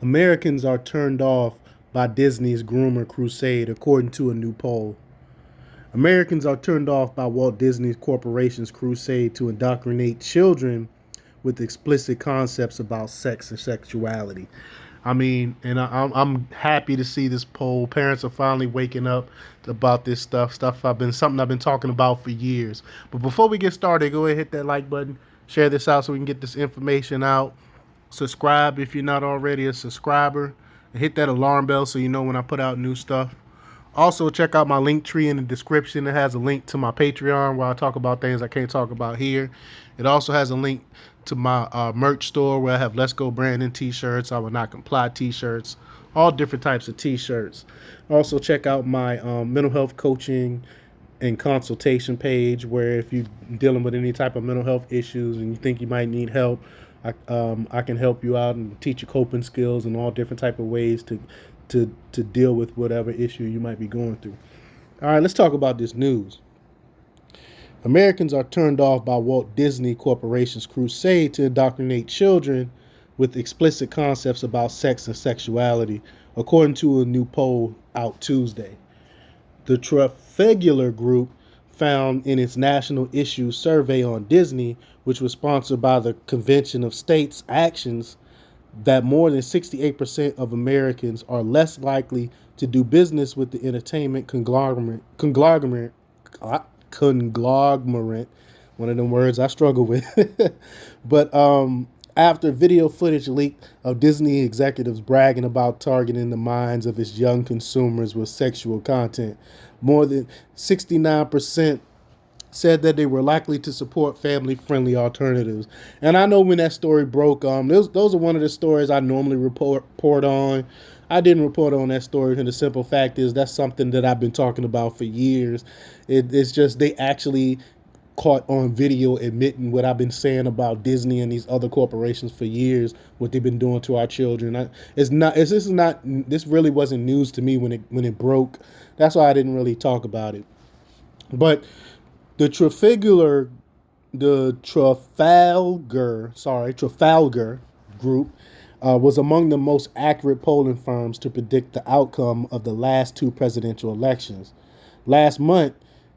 Americans are turned off by Disney's Groomer Crusade, according to a new poll. Americans are turned off by Walt Disney Corporation's crusade to indoctrinate children with explicit concepts about sex and sexuality. I mean, and I'm happy to see this poll. Parents are finally waking up about this stuff. Something I've been talking about for years. But before we get started, go ahead and hit that like button, share this out so we can get this information out. Subscribe if you're not already a subscriber, and hit that alarm bell so you know when I put out new stuff. Also, check out my link tree in the description. It has a link to my Patreon where I talk about things I can't talk about here. It also has a link to my merch store where I have Let's Go Brandon t-shirts, I Will Not Comply t-shirts, all different types of t-shirts. Also, check out my mental health coaching and consultation page where if you're dealing with any type of mental health issues and you think you might need help, I can help you out and teach you coping skills and all different type of ways to deal with whatever issue you might be going through. All right, let's talk about this news. Americans are turned off by Walt Disney Corporation's crusade to indoctrinate children with explicit concepts about sex and sexuality, according to a new poll out Tuesday. The Trafalgar Group found in its national issue survey on Disney, which was sponsored by the Convention of States Actions, that more than 68% of Americans are less likely to do business with the entertainment conglomerate, one of them words I struggle with. But after video footage leaked of Disney executives bragging about targeting the minds of its young consumers with sexual content, more than 69% said that they were likely to support family-friendly alternatives. And I know when that story broke, those are one of the stories I normally report on. I didn't report on that story, and the simple fact is that's something that I've been talking about for years. It's just they actually caught on video admitting what I've been saying about Disney and these other corporations for years, what they've been doing to our children. This really wasn't news to me when it broke. That's why I didn't really talk about it. But the Trafalgar Group was among the most accurate polling firms to predict the outcome of the last two presidential elections. Last month,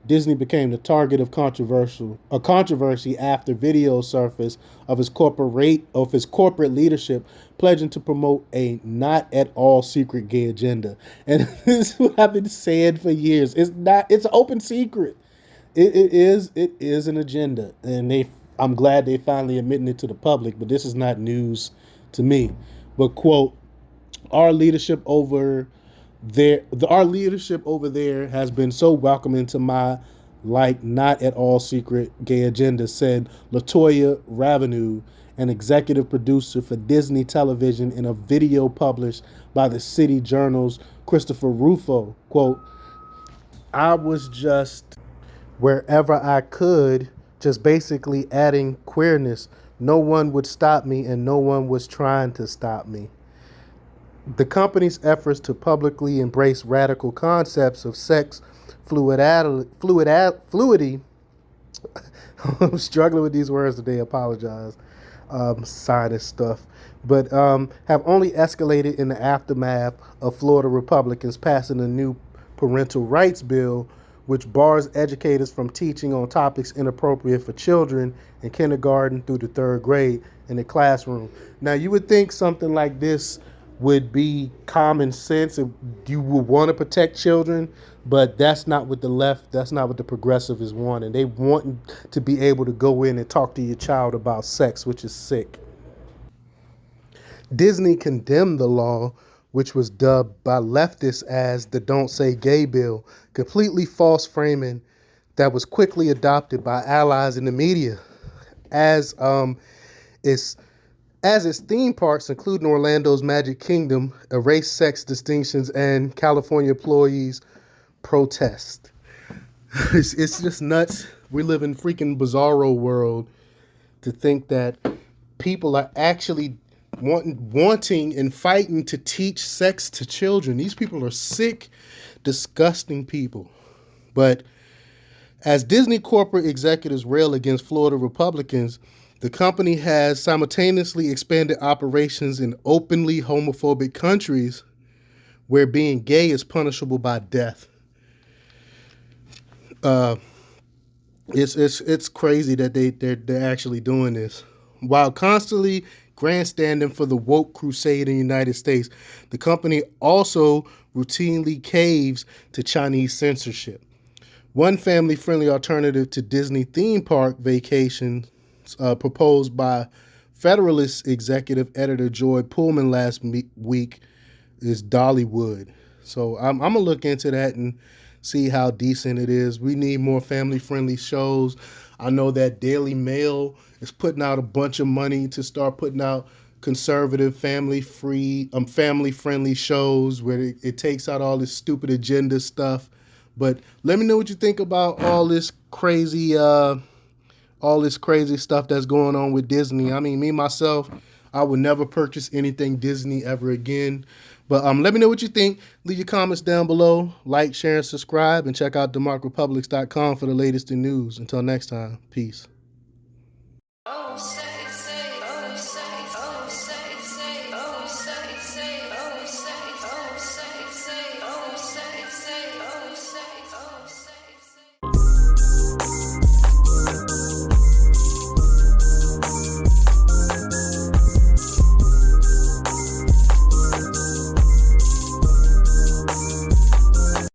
Disney became the target of controversy after video surfaced of his corporate leadership pledging to promote a not at all secret gay agenda. And this is what I've been saying for years. It's an open secret. It is an agenda, and I'm glad they finally admitting it to the public. But this is not news to me. But quote, our leadership over there has been so welcoming to my not at all secret gay agenda, said Latoya Ravenue, an executive producer for Disney Television, in a video published by the City Journal's Christopher Rufo. Quote, I was just wherever I could, just basically adding queerness. No one would stop me, and no one was trying to stop me. The company's efforts to publicly embrace radical concepts of sex fluidity. I'm struggling with these words today. I apologize. Sinus stuff. But have only escalated in the aftermath of Florida Republicans passing a new parental rights bill, which bars educators from teaching on topics inappropriate for children in kindergarten through the third grade in the classroom. Now, you would think something like this would be common sense if you would want to protect children, but that's not what the left, that's not what the progressives want. And they want to be able to go in and talk to your child about sex, which is sick. Disney condemned the law, which was dubbed by leftists as the Don't Say Gay bill, completely false framing that was quickly adopted by allies in the media. As its theme parks, including Orlando's Magic Kingdom, erase sex distinctions and California employees protest. It's just nuts. We live in freaking bizarro world to think that people are actually wanting and fighting to teach sex to children. These people are sick, disgusting people. But as Disney corporate executives rail against Florida Republicans, The company has simultaneously expanded operations in openly homophobic countries where being gay is punishable by death. Uh, it's crazy that they're actually doing this while constantly grandstanding for the woke crusade in the United States. The company also routinely caves to Chinese censorship. One family-friendly alternative to Disney theme park vacations proposed by Federalist executive editor Joy Pullman last week is Dollywood. So I'm gonna look into that and see how decent it is. We need more family-friendly shows. I know that Daily Mail is putting out a bunch of money to start putting out conservative, family-friendly shows where it takes out all this stupid agenda stuff. But let me know what you think about all this crazy stuff that's going on with Disney. I mean, me myself, I would never purchase anything Disney ever again. But let me know what you think. Leave your comments down below. Like, share, and subscribe. And check out democrepublics.com for the latest in news. Until next time, peace.